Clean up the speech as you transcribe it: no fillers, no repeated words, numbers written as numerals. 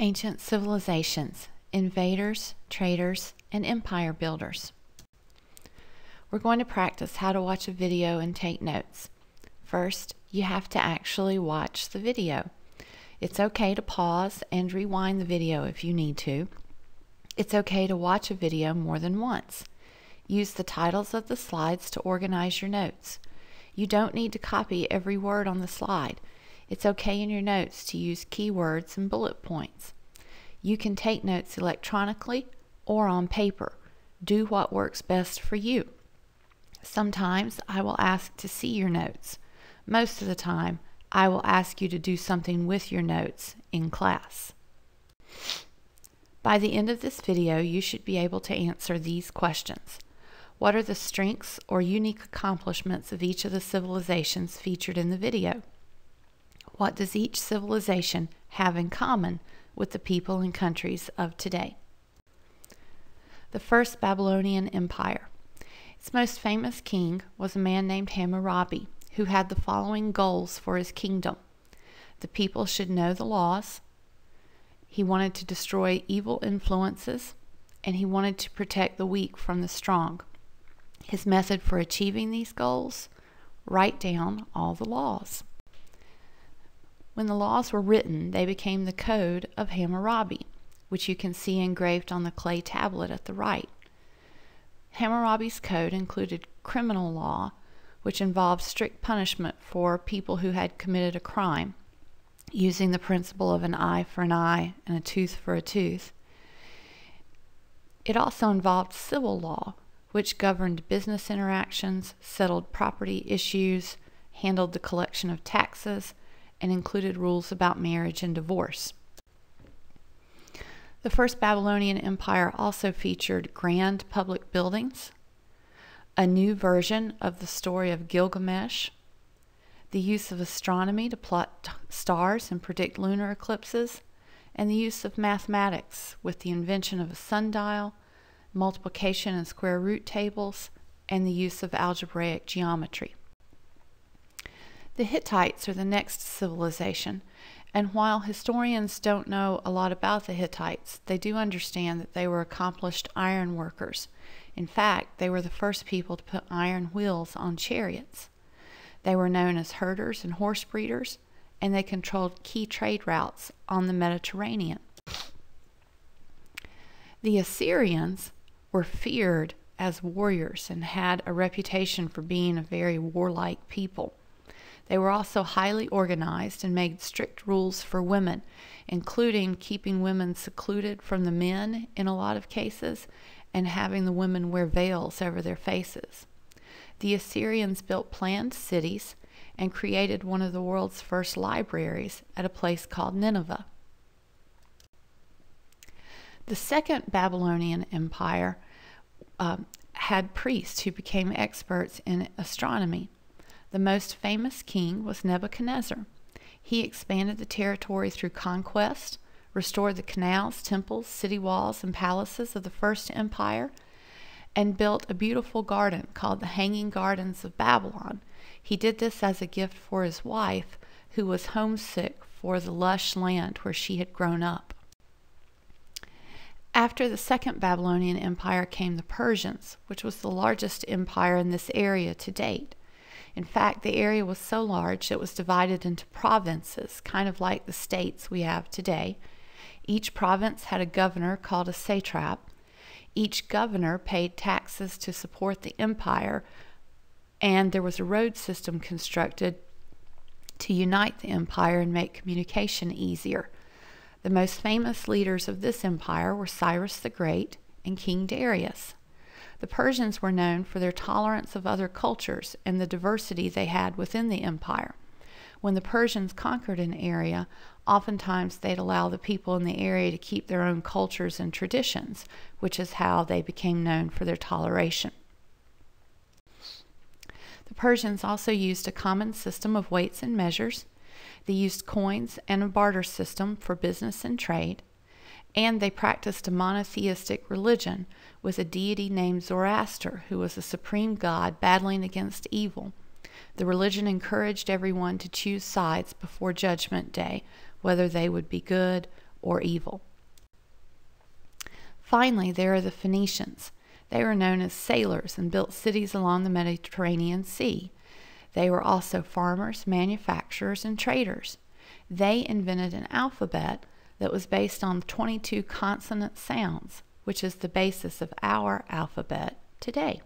Ancient civilizations, invaders, traders, and empire builders. We're going to practice how to watch a video and take notes. First, you have to actually watch the video. It's okay to pause and rewind the video if you need to. It's okay to watch a video more than once. Use the titles of the slides to organize your notes. You don't need to copy every word on the slide. It's okay in your notes to use keywords and bullet points. You can take notes electronically or on paper. Do what works best for you. Sometimes I will ask to see your notes. Most of the time, I will ask you to do something with your notes in class. By the end of this video, you should be able to answer these questions. What are the strengths or unique accomplishments of each of the civilizations featured in the video? What does each civilization have in common with the people and countries of today? The First Babylonian Empire. Its most famous king was a man named Hammurabi, who had the following goals for his kingdom. The people should know the laws. He wanted to destroy evil influences, and he wanted to protect the weak from the strong. His method for achieving these goals: write down all the laws. When the laws were written, they became the Code of Hammurabi, which you can see engraved on the clay tablet at the right. Hammurabi's code included criminal law, which involved strict punishment for people who had committed a crime, using the principle of an eye for an eye and a tooth for a tooth. It also involved civil law, which governed business interactions, settled property issues, handled the collection of taxes, and included rules about marriage and divorce. The First Babylonian Empire also featured grand public buildings, a new version of the story of Gilgamesh, the use of astronomy to plot stars and predict lunar eclipses, and the use of mathematics with the invention of a sundial, multiplication and square root tables, and the use of algebraic geometry. The Hittites are the next civilization, and while historians don't know a lot about the Hittites, they do understand that they were accomplished iron workers. In fact, they were the first people to put iron wheels on chariots. They were known as herders and horse breeders, and they controlled key trade routes on the Mediterranean. The Assyrians were feared as warriors and had a reputation for being a very warlike people. They were also highly organized and made strict rules for women, including keeping women secluded from the men in a lot of cases and having the women wear veils over their faces. The Assyrians built planned cities and created one of the world's first libraries at a place called Nineveh. The Second Babylonian Empire had priests who became experts in astronomy. The most famous king was Nebuchadnezzar. He expanded the territory through conquest, restored the canals, temples, city walls, and palaces of the First Empire, and built a beautiful garden called the Hanging Gardens of Babylon. He did this as a gift for his wife, who was homesick for the lush land where she had grown up. After the Second Babylonian Empire came the Persians, which was the largest empire in this area to date. In fact, the area was so large it was divided into provinces, kind of like the states we have today. Each province had a governor called a satrap. Each governor paid taxes to support the empire, and there was a road system constructed to unite the empire and make communication easier. The most famous leaders of this empire were Cyrus the Great and King Darius. The Persians were known for their tolerance of other cultures and the diversity they had within the empire. When the Persians conquered an area, oftentimes they'd allow the people in the area to keep their own cultures and traditions, which is how they became known for their toleration. The Persians also used a common system of weights and measures. They used coins and a barter system for business and trade. And they practiced a monotheistic religion with a deity named Zoroaster, who was a supreme god battling against evil. The religion encouraged everyone to choose sides before Judgment Day, whether they would be good or evil. Finally, there are the Phoenicians. They were known as sailors and built cities along the Mediterranean Sea. They were also farmers, manufacturers, and traders. They invented an alphabet that was based on 22 consonant sounds, which is the basis of our alphabet today.